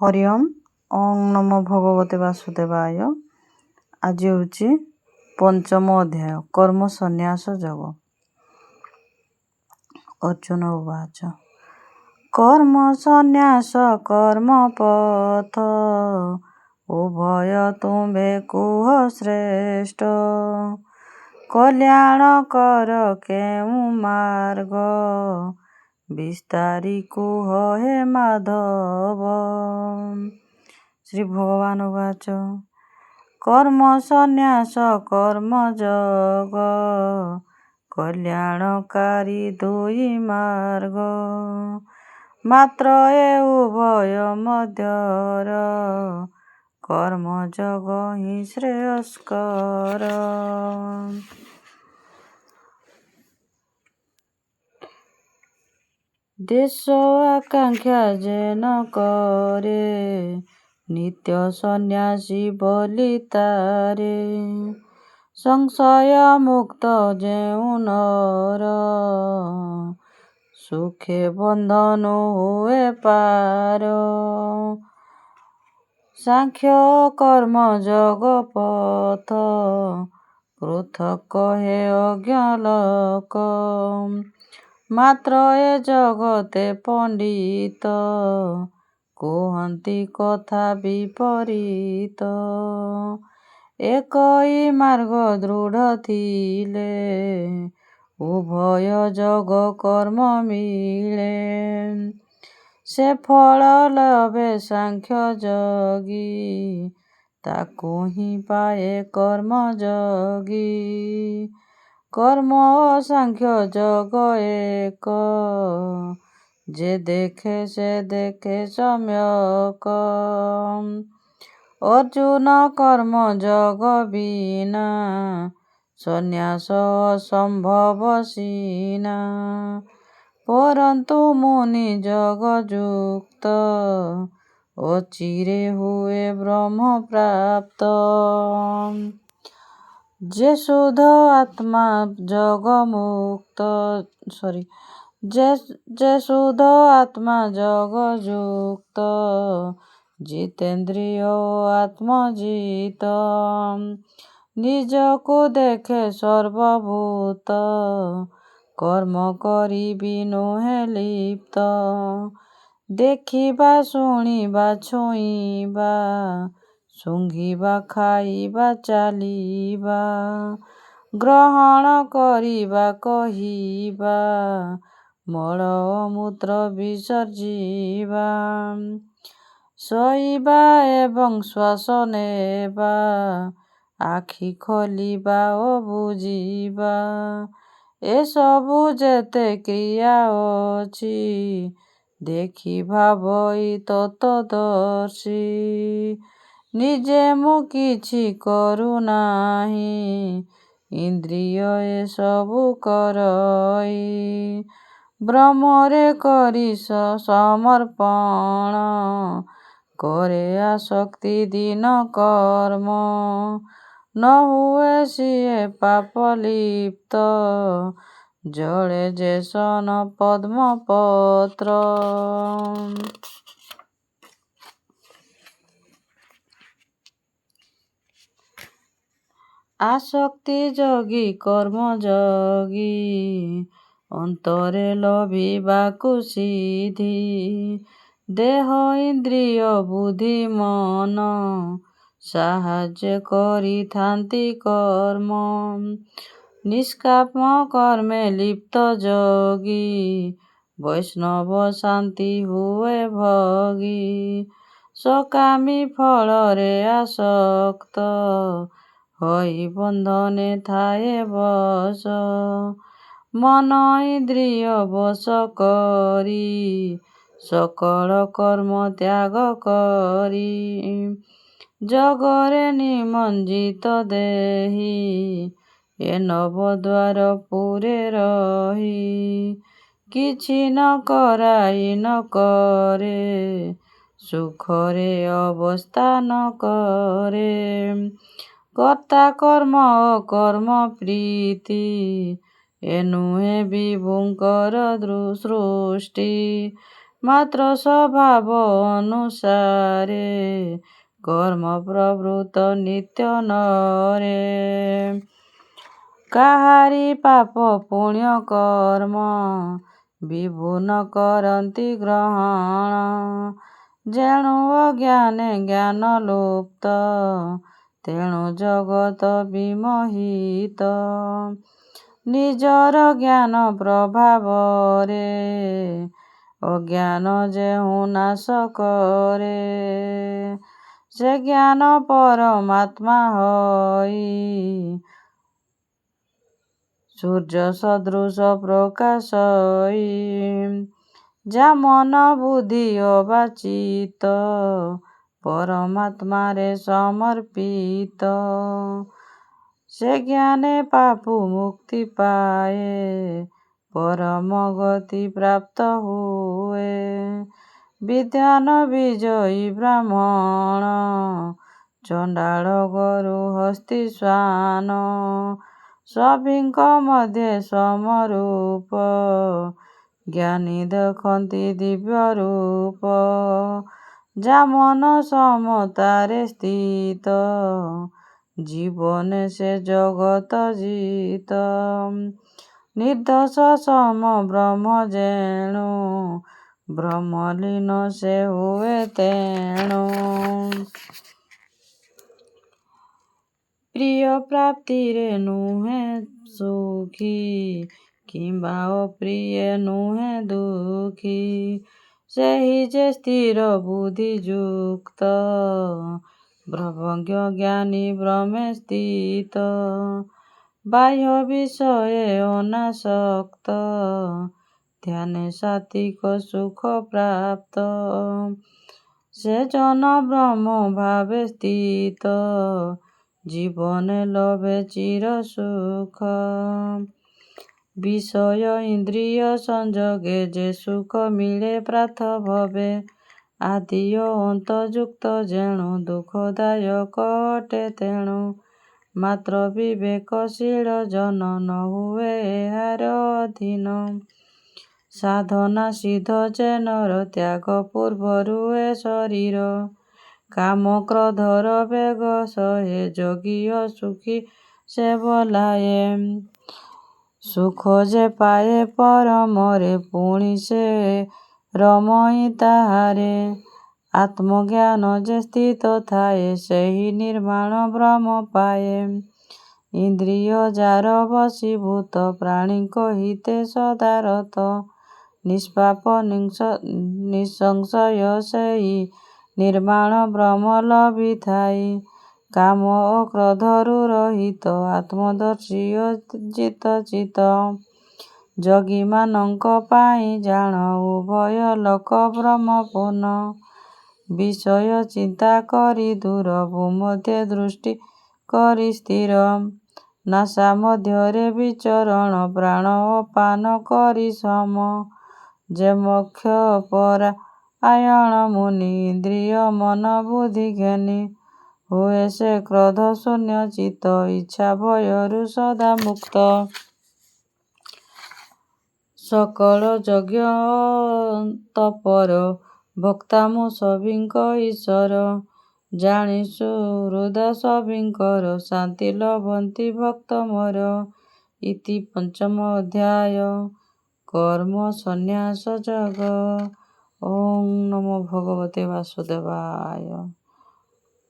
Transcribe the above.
ହରିଓମ୍ ଓଂ ନମୋ ଭଗବତେ ବାସୁଦେବାୟ। ଆଜି ହେଉଛି ପଞ୍ଚମ ଅଧ୍ୟାୟ କର୍ମ ସନ୍ନ୍ୟାସ ଯୋଗ। ଅର୍ଜୁନ ଉବାଚ କର୍ମ ସନ୍ନ୍ୟାସ କର୍ମ ପଥ ଉଭୟ ତୁମ୍ଭେ କୁହ ଶ୍ରେଷ୍ଠ। କଲ୍ୟାଣ କର କେଉଁ ମାର୍ଗ ବିସ୍ତାରୀ କୁହ ହେ ମାଧବ। ଶ୍ରୀ ଭଗବାନ ଉବାଚ କର୍ମ ସନ୍ନ୍ୟାସ କର୍ମ ଯୋଗ କଲ୍ୟାଣକାରୀ ଦୁଇ ମାର୍ଗ। ମାତ୍ର ଏ ଉଭୟ ମଧ୍ୟର କର୍ମଯୋଗ ହିଁ ଶ୍ରେୟସ୍କର। ଦେଶ ଆକାଂକ୍ଷା ଯେ ନ କରେ ନିତ୍ୟ ସନ୍ନ୍ୟାସୀ ବୋଲି ତାରେ। ସଂଶୟ ମୁକ୍ତ ଯେଉଁ ନର ସୁଖେ ବନ୍ଧନ ହୁଏ ପାର। ସାଂଖ୍ୟ କର୍ମ ଯୋଗ ପଥ ପୃଥକ ହେ ଅଜ୍ଞ ଲୋକ। ମାତ୍ର ଏ ଜଗତେ ପଣ୍ଡିତ କୁହନ୍ତି କଥା ବିପରୀତ। ଏକଇ ମାର୍ଗ ଦୃଢ଼ ଥିଲେ ଉଭୟ ଯୋଗ କର୍ମ ମିଳେ। ସେ ଫଳ ଲଭେ ସାଂଖ୍ୟ ଯୋଗୀ ତାକୁ ହିଁ ପାଏ କର୍ମ ଯୋଗୀ। କର୍ମ ଓ ସାଂଖ୍ୟ ଯୋଗ ଏକ ଯେ ଦେଖେ ସେ ଦେଖେ ସମ୍ୟକ। ଅର୍ଜୁନ କର୍ମ ଯୋଗ ବିନା ସନ୍ନ୍ୟାସ ଅସମ୍ଭବ ସିନା। ପରନ୍ତୁ ମୁନି ଯୋଗ ଯୁକ୍ତ ଅଚିରେ ହୁଏ ବ୍ରହ୍ମ ପ୍ରାପ୍ତ। ଯେ ଶୁଦ୍ଧ ଆତ୍ମା ଯୋଗ ଯୁକ୍ତ ଜିତେନ୍ଦ୍ରିୟ ଆତ୍ମଜିତ। ନିଜକୁ ଦେଖେ ସର୍ବଭୂତ କର୍ମ କରିବି ନୁହେଁ ଲିପ୍ତ। ଦେଖିବା ଶୁଣିବା ଛୁଇଁବା ଶୁଙ୍ଘିବା ଖାଇବା ଚାଲିବା ଗ୍ରହଣ କରିବା କହିବା ମଳ ମୂତ୍ର ବିସର୍ଜିବା। ଶୋଇବା ଏବଂ ଶ୍ୱାସ ନେବା ଆଖି ଖୋଲିବା ଓ ବୁଜିବା ଏସବୁ ଯେତେ କ୍ରିୟା ଅଛି ଦେଖି ଭାବଇ ତତ୍ତ୍ୱଦର୍ଶୀ। ନିଜେ ମୁଁ କିଛି କରୁନାହିଁ ଇନ୍ଦ୍ରିୟ ଏସବୁ କରଇ। ବ୍ରହ୍ମରେ କରି ସମର୍ପଣ କରେ ଆସକ୍ତି ଦୀନ କର୍ମ। ନ ହୁଏ ସିଏ ପାପ ଲିପ୍ତ ଜଳେ ଯେ ସନ ପଦ୍ମ ପତ୍ର। ଆସକ୍ତି ଯୋଗୀ କର୍ମ ଯୋଗୀ ଅନ୍ତରେ ଲୋଭିବାକୁ ସିଦ୍ଧି। ଦେହ ଇନ୍ଦ୍ରିୟ ବୁଦ୍ଧି ମନ ସାହାଯ୍ୟ କରିଥାନ୍ତି କର୍ମ। ନିଷ୍କାମ କର୍ମେ ଲିପ୍ତ ଯୋଗୀ ବୈଷ୍ଣବ ଶାନ୍ତି ହୁଏ ଭୋଗୀ। ସକାମୀ ଫଳରେ ଆସକ୍ତ ହୋଇ ବନ୍ଧନେ ଥାଏ ବଶ। ମନ ଇନ୍ଦ୍ରିୟ ବଶ କରି ସକଳ କର୍ମ ତ୍ୟାଗ କରି। ଯୋଗରେ ନିମଜ୍ଜିତ ଦେହି ଏ ନବଦ୍ୱାର ପୁରେ ରହି। କିଛି ନ କରାଇ ନ କରେ ସୁଖରେ ଅବସ୍ଥାନ କରେ। କର୍ତ୍ତା କର୍ମ ଓ କର୍ମ ପ୍ରୀତି ଏ ନୁହେଁ ବିଭୁଙ୍କର ସୃଷ୍ଟି। ମାତ୍ର ସ୍ୱଭାବ ଅନୁସାରେ କର୍ମ ପ୍ରବୃତ୍ତ ନିତ୍ୟ ନରେ। କାହାରି ପାପ ପୁଣ୍ୟ କର୍ମ ବିଭୁ ନ କରନ୍ତି ଗ୍ରହଣ। ଯେଣୁ ଅଜ୍ଞାନେ ଜ୍ଞାନ ଲୁପ୍ତ ତେଣୁ ଜଗତ ବିମୋହିତ। ନିଜର ଜ୍ଞାନ ପ୍ରଭାବରେ ଅଜ୍ଞାନ ଯେହୁ ନାଶ କରେ। ସେ ଜ୍ଞାନ ପରମାତ୍ମା ହୋଇ ସୂର୍ଯ୍ୟ ସଦୃଶ ପ୍ରକାଶଇ। ଯା ମନ ବୁଦ୍ଧି ଅବା ଚିତ୍ତ ପରମାତ୍ମାରେ ସମର୍ପିତ। ସେ ଜ୍ଞାନେ ପାପୁ ମୁକ୍ତି ପାଏ ପରମ ଗତି ପ୍ରାପ୍ତ ହୁଏ। ବିଦ୍ୱାନ ବିଜୟୀ ବ୍ରାହ୍ମଣ ଚଣ୍ଡାଳ ଗରୁ ହସ୍ତୀ ଶ୍ୱାନ ସଭିଙ୍କ ମଧ୍ୟେ ସମରୂପ। ଜ୍ଞାନୀ ଦେଖନ୍ତି ଦିବ୍ୟ ରୂପ। ଯା ମନ ସମତାରେ ସ୍ଥିତ ଜୀବନେ ସେ ଜଗତ ଜିତ। ନିର୍ଦ୍ଦୋଷ ସମ ବ୍ରହ୍ମ ଯେଣୁ ବ୍ରହ୍ମଲୀନ ସେ ହୁଏ ତେଣୁ। ପ୍ରିୟ ପ୍ରାପ୍ତିରେ ନୁହେଁ ସୁଖୀ କିମ୍ବା ଅପ୍ରିୟେ ନୁହେଁ ଦୁଃଖୀ। ସେହି ଯେ ସ୍ଥିର ବୁଦ୍ଧି ଯୁକ୍ତ ବ୍ରହ୍ମଜ୍ଞ ଜ୍ଞାନୀ ବ୍ରହ୍ମେ ସ୍ଥିତ। ବାହ୍ୟ ବିଷୟେ ଅନାସକ୍ତ ଧ୍ୟାନେ ସାତ୍ୱିକ ସୁଖ ପ୍ରାପ୍ତ। ସେ ଜନ ବ୍ରହ୍ମ ଭାବେ ସ୍ଥିତ ଜୀବନେ ଲଭେ ଚିର ସୁଖ। ବିଷୟ ଇନ୍ଦ୍ରିୟ ସଂଯୋଗେ ଯେ ସୁଖ ମିଳେ ପାର୍ଥ ଭବେ ଆଦି ଓ ଅନ୍ତ ଯୁକ୍ତ ଯେଣୁ ଦୁଃଖଦାୟକ ଅଟେ ତେଣୁ। ମାତ୍ର ବିବେକଶୀଳ ଜନ ନ ହୁଏ ଏହାର ଅଧୀନ। ସାଧନା ସିଦ୍ଧ ଯେ ନର ତ୍ୟାଗ ପୂର୍ବରୁ ଏ ଶରୀର। କାମ କ୍ରୋଧର ବେଗ ସହେ ଯୋଗୀ ସୁଖୀ ସେ ବଲାଏ। ସୁଖ ଯେ ପାଏ ପରମରେ ପୁଣି ସେ ରମଇ ତାହାରେ। ଆତ୍ମଜ୍ଞାନ ଯେ ସ୍ଥିତ ଥାଏ ସେହି ନିର୍ମାଣ ବ୍ରହ୍ମ ପାଏ। ଇନ୍ଦ୍ରିୟ ଯାର ବଶୀଭୂତ ପ୍ରାଣୀଙ୍କ ହିତେ ସଦା ରତ। ନିଷ୍ପାପ ନିଃସଂଶୟ ସେହି ନିର୍ମାଣ ବ୍ରହ୍ମ ଲଭିଥାଇ। କାମ ଓ କ୍ରୋଧରୁ ରହିତ ଆତ୍ମଦର୍ଶୀ ଓ ଜିତ ଚିତ୍ତ। ଯୋଗୀମାନଙ୍କ ପାଇଁ ଜାଣ ଉଭୟ ଲୋକ ବ୍ରହ୍ମ ପୂର୍ଣ୍ଣ। ବିଷୟ ଚିନ୍ତା କରି ଦୂର ଭୂମଧ୍ୟେ ଦୃଷ୍ଟି କରି ସ୍ଥିର। ନାସା ମଧ୍ୟରେ ବିଚରଣ ପ୍ରାଣ ଅପାନ କରି ସମ। ଯେ ମୋକ୍ଷ ପରାୟଣ ମୁନି ଇନ୍ଦ୍ରିୟ ମନ ବୁଦ୍ଧି ଘେନି। ହୁଏ ସେ କ୍ରୋଧ ଶୂନ୍ୟ ଚିତ୍ତ ଇଚ୍ଛା ଭୟରୁ ସଦା ମୁକ୍ତ। ସକଳ ଯଜ୍ଞ ଓ ତପର ଭୋକ୍ତା ମୁଁ ସଭିଙ୍କ ଈଶ୍ୱର। ଜାଣି ସୁହୃଦା ସଭିଙ୍କର ଶାନ୍ତି ଲଭନ୍ତି ଭକ୍ତ ମୋର। ଇତି ପଞ୍ଚମ ଅଧ୍ୟାୟ କର୍ମ ସନ୍ନ୍ୟାସ ଯୋଗ। ଓଂ ନମୋ ଭଗବତେ ବାସୁଦେବାୟ।